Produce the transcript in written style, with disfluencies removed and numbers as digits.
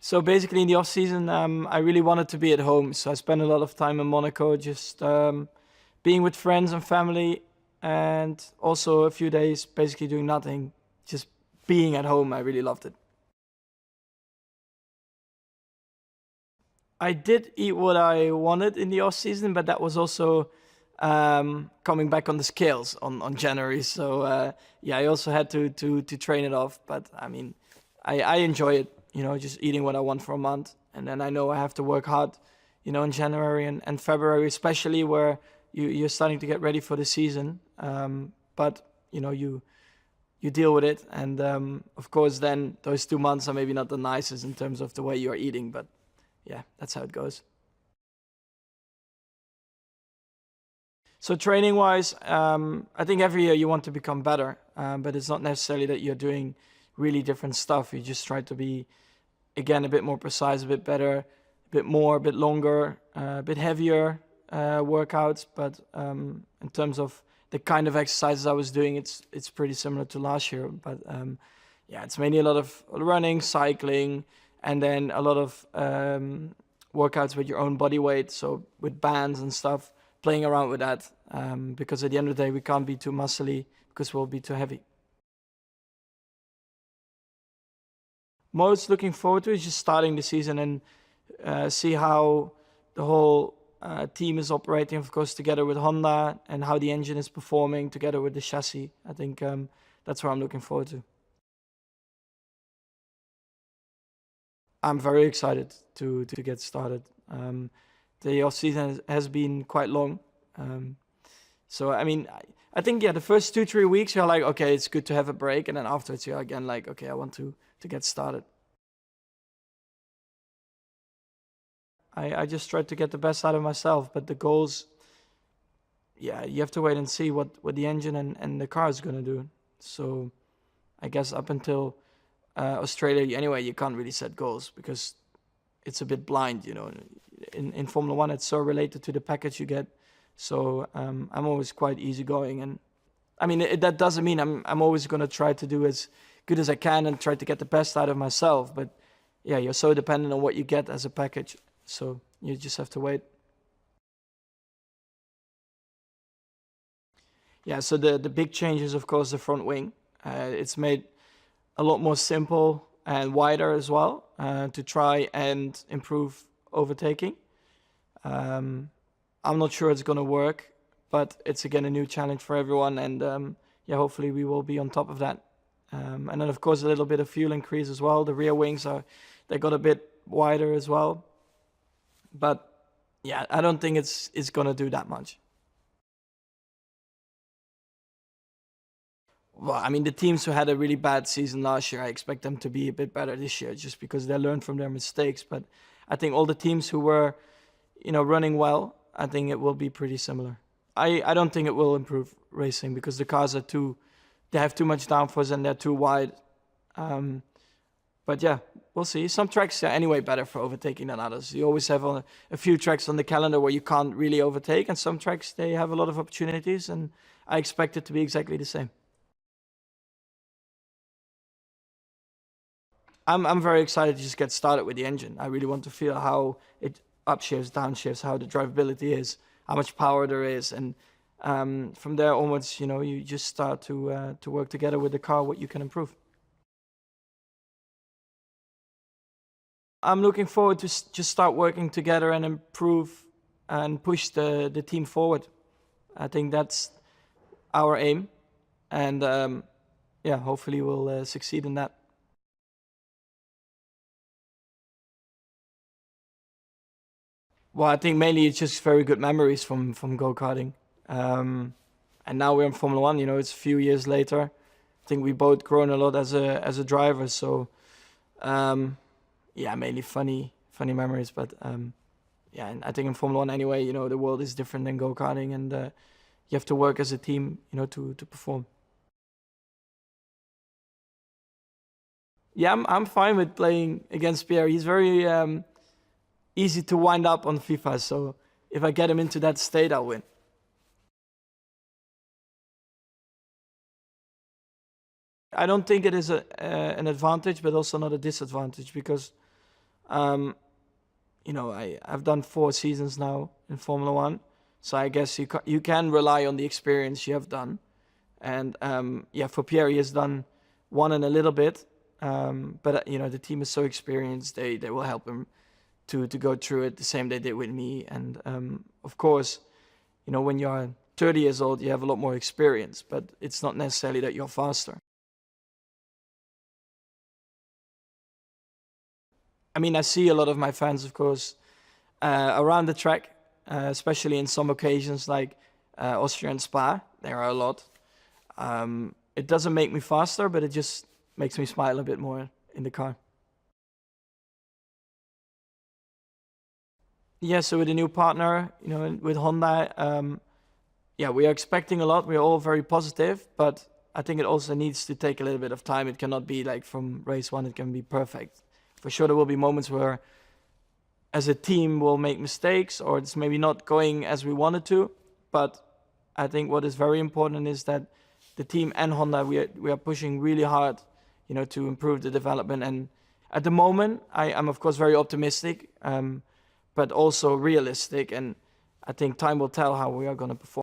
So basically, in the off season, I really wanted to be at home. So I spent a lot of time in Monaco, just being with friends and family, and also a few days basically doing nothing, just being at home. I really loved it. I did eat what I wanted in the off season, but that was also coming back on the scales on January. So yeah, I also had to train it off. But I mean, I enjoy it. Just eating what I want for a month, and then I know I have to work hard. In January and February, especially where you're starting to get ready for the season. But you deal with it, and of course, then those 2 months are maybe not the nicest in terms of the way you're eating, but yeah, that's how it goes. So training wise, I think every year you want to become better, but it's not necessarily that you're doing really different stuff. You just try to be, again, a bit more precise, a bit better, a bit more, a bit longer, a bit heavier workouts. But in terms of the kind of exercises I was doing, it's pretty similar to last year. But yeah, it's mainly a lot of running, cycling, and then a lot of workouts with your own body weight, so with bands and stuff, playing around with that, because at the end of the day, we can't be too muscly because we'll be too heavy. Most looking forward to is just starting the season and see how the whole team is operating, of course, together with Honda, and how the engine is performing together with the chassis. I think that's what I'm looking forward to. I'm very excited to get started. The off season has been quite long, so I mean, I think yeah, the first 2-3 weeks you're like, okay, it's good to have a break, and then afterwards you're again like, okay, I want to get started. I just try to get the best out of myself, but the goals, yeah, you have to wait and see what the engine and the car is gonna do. So I guess up until Australia, anyway, you can't really set goals because it's a bit blind, In Formula One, it's so related to the package you get. So I'm always quite easygoing, and I mean that doesn't mean I'm always gonna try to do as good as I can and try to get the best out of myself. But yeah, you're so dependent on what you get as a package, so you just have to wait. Yeah, so the big change is of course the front wing. It's made a lot more simple and wider as well, to try and improve overtaking. I'm not sure it's going to work, but it's again a new challenge for everyone, and yeah, hopefully we will be on top of that. And then of course a little bit of fuel increase as well. The rear wings they got a bit wider as well, but yeah, I don't think it's going to do that much. Well, I mean, the teams who had a really bad season last year, I expect them to be a bit better this year just because they learned from their mistakes. But I think all the teams who were, running well, I think it will be pretty similar. I don't think it will improve racing because the cars they have too much downforce and they're too wide. But yeah, we'll see. Some tracks are anyway better for overtaking than others. You always have a few tracks on the calendar where you can't really overtake, and some tracks, they have a lot of opportunities, and I expect it to be exactly the same. I'm very excited to just get started with the engine. I really want to feel how it upshifts, downshifts, how the drivability is, how much power there is, and from there onwards, you just start to work together with the car what you can improve. I'm looking forward to just start working together and improve and push the team forward. I think that's our aim, and yeah, hopefully we'll succeed in that. Well, I think mainly it's just very good memories from go-karting. And now we're in Formula One, it's a few years later. I think we both grown a lot as a driver, so yeah, mainly funny memories. But yeah, and I think in Formula One anyway, the world is different than go-karting, and you have to work as a team, to perform. Yeah, I'm fine with playing against Pierre. He's very easy to wind up on FIFA, so if I get him into that state, I'll win. I don't think it is an advantage, but also not a disadvantage, because Um, I've done 4 seasons now in Formula One, so I guess you can rely on the experience you have done. And yeah, for Pierre, he has done one and a little bit, but the team is so experienced; they will help him to go through it the same they did with me. And of course, when you're 30 years old, you have a lot more experience, but it's not necessarily that you're faster. I mean, I see a lot of my fans, of course, around the track, especially in some occasions like Austria and Spa. There are a lot. It doesn't make me faster, but it just makes me smile a bit more in the car. Yeah, so with a new partner, with Honda, yeah, we are expecting a lot. We're all very positive, but I think it also needs to take a little bit of time. It cannot be like from race one, it can be perfect. For sure, there will be moments where, as a team, we'll make mistakes or it's maybe not going as we wanted to. But I think what is very important is that the team and Honda, we are pushing really hard, to improve the development. And at the moment, I'm of course very optimistic, but also realistic. And I think time will tell how we are going to perform.